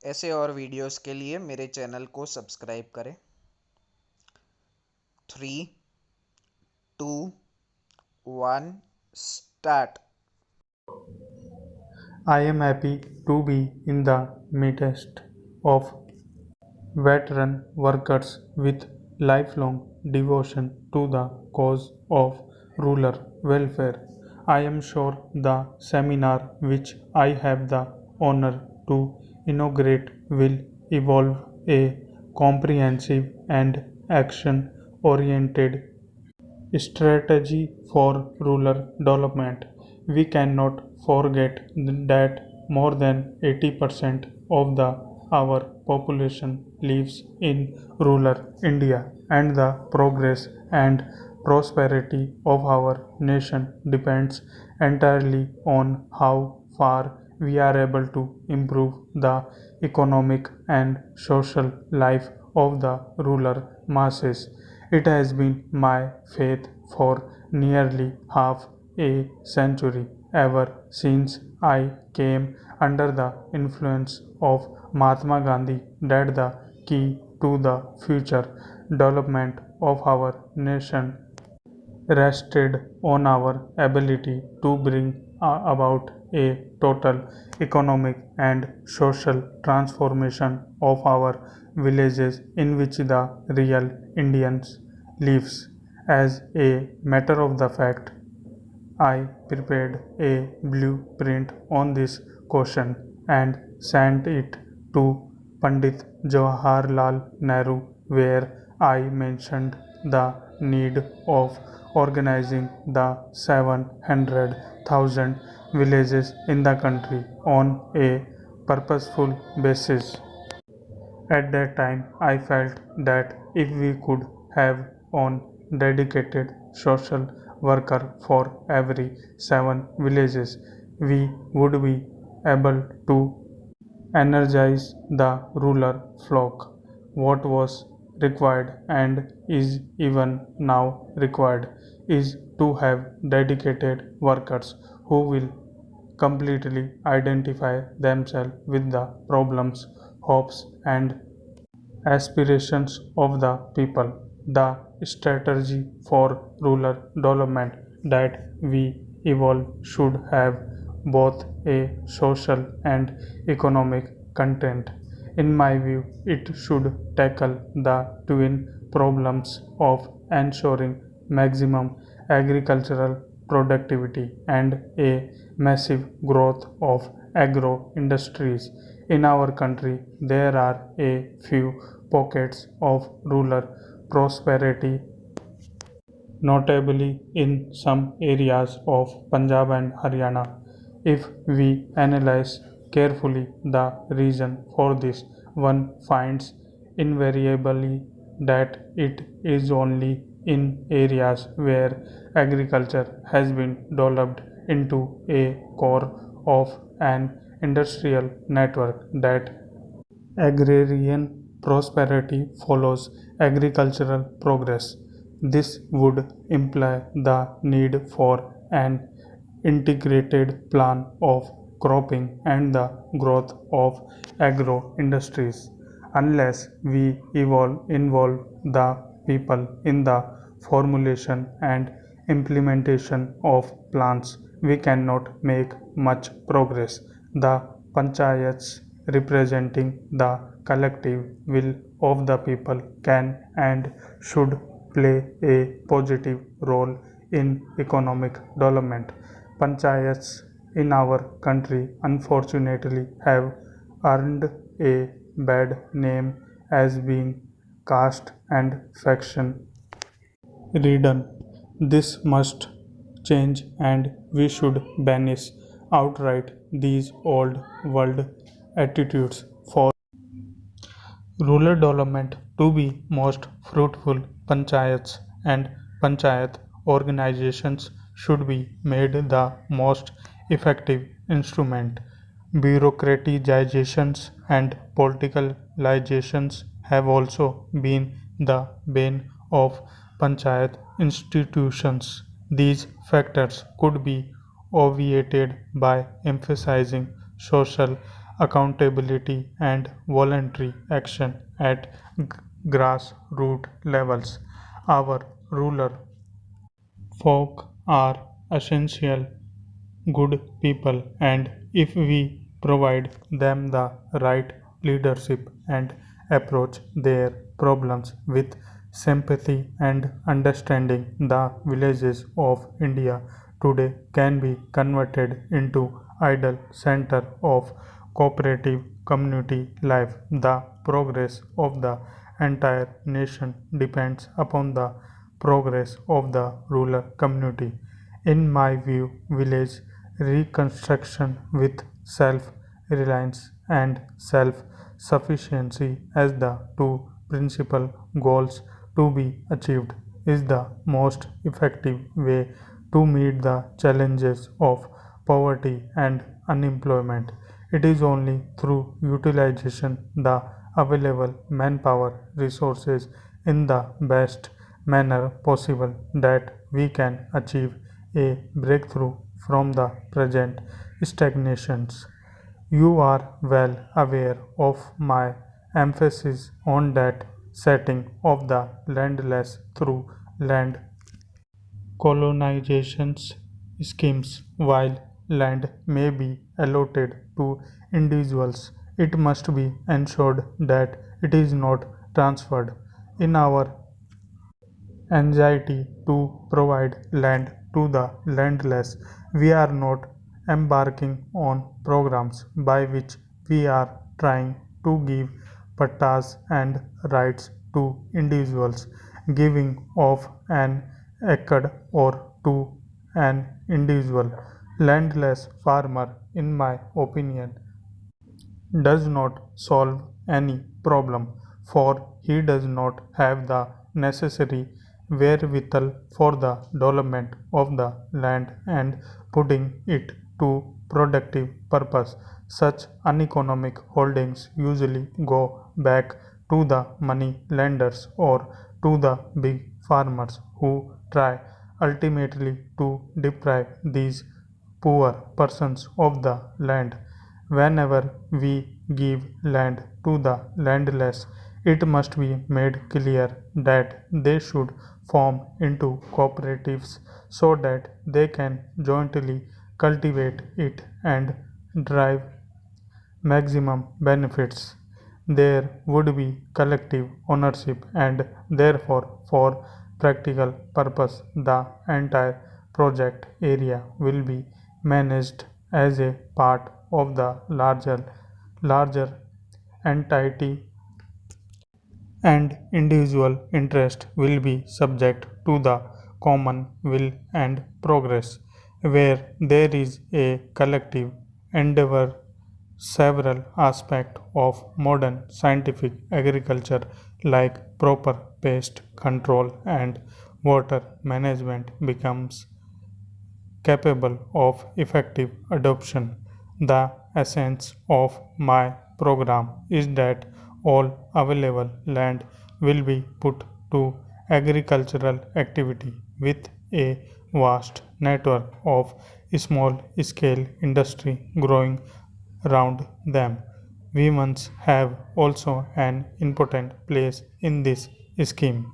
ऐसे और वीडियोस के लिए मेरे चैनल को सब्सक्राइब करें। 3, 2, 1 start. I am happy to be in the midst of veteran workers with lifelong devotion to the cause of rural welfare. I am sure the seminar which I have the honor to inaugurate will evolve a comprehensive and action oriented strategy for rural development. We cannot forget that more than 80% of our population lives in rural India, and the progress and prosperity of our nation depends entirely on how far we are able to improve the economic and social life of the rural masses. It has been my faith for nearly half a century, ever since I came under the influence of Mahatma Gandhi, that the key to the future development of our nation rested on our ability to bring about a total economic and social transformation of our villages in which the real Indians lives. As a matter of the fact, I prepared a blueprint on this question and sent it to Pandit Jawaharlal Nehru, where I mentioned the need of organizing the 700,000 villages in the country on a purposeful basis. At that time, I felt that if we could have one dedicated social worker for every 7 villages, we would be able to energize the ruler flock. What was required and is even now required is to have dedicated workers who will completely identify themselves with the problems, hopes, and aspirations of the people. The strategy for rural development that we evolve should have both a social and economic content. In my view, it should tackle the twin problems of ensuring maximum agricultural productivity and a massive growth of agro industries. In our country, there are a few pockets of rural prosperity, notably in some areas of Punjab and Haryana. If we analyze carefully the reason for this, one finds invariably that it is only in areas where agriculture has been developed into a core of an industrial network that agrarian prosperity follows agricultural progress. This would imply the need for an integrated plan of cropping and the growth of agro industries. Unless we involve the people in the formulation and implementation of plans, we cannot make much progress. The panchayats representing the collective will of the people can and should play a positive role in economic development. Panchayats in our country unfortunately have earned a bad name as being caste and faction ridden. This must change, and we should banish outright these old world attitudes. For rural development to be most fruitful, panchayats and panchayat organizations should be made the most effective instrument. Bureaucratizations and politicalizations have also been the bane of panchayat institutions. These factors could be obviated by emphasizing social accountability and voluntary action at grassroots levels. Our rural folk are essential good people, and if we provide them the right leadership and approach their problems with sympathy and understanding, the villages of India today can be converted into ideal center of cooperative community life. The progress of the entire nation depends upon the progress of the rural community. In my view, village reconstruction with self reliance and self sufficiency as the two principal goals to be achieved is the most effective way to meet the challenges of poverty and unemployment. It is only through utilization the available manpower resources in the best manner possible that we can achieve a breakthrough from the present stagnations. You are well aware of my emphasis on that setting of the landless through land colonizations schemes. While land may be allotted to individuals, it must be ensured that it is not transferred. In our anxiety to provide land to the landless, we are not embarking on programs by which we are trying to give pattas and rights to individuals. Giving of an acre or to an individual landless farmer, in my opinion, does not solve any problem, for he does not have the necessary wherewithal for the development of the land and putting it to productive purpose. Such uneconomic holdings usually go back to the money lenders or to the big farmers who try ultimately to deprive these poor persons of the land. Whenever we give land to the landless, it must be made clear that they should form into cooperatives so that they can jointly cultivate it and derive maximum benefits. There would be collective ownership, and therefore, for practical purpose, the entire project area will be managed as a part of the larger entity, and individual interest will be subject to the common will and progress. Where there is a collective endeavor, several aspects of modern scientific agriculture like proper pest control and water management becomes capable of effective adoption. The essence of my program is that all available land will be put to agricultural activity with a vast network of small scale industry growing around them. Women have also an important place in this scheme.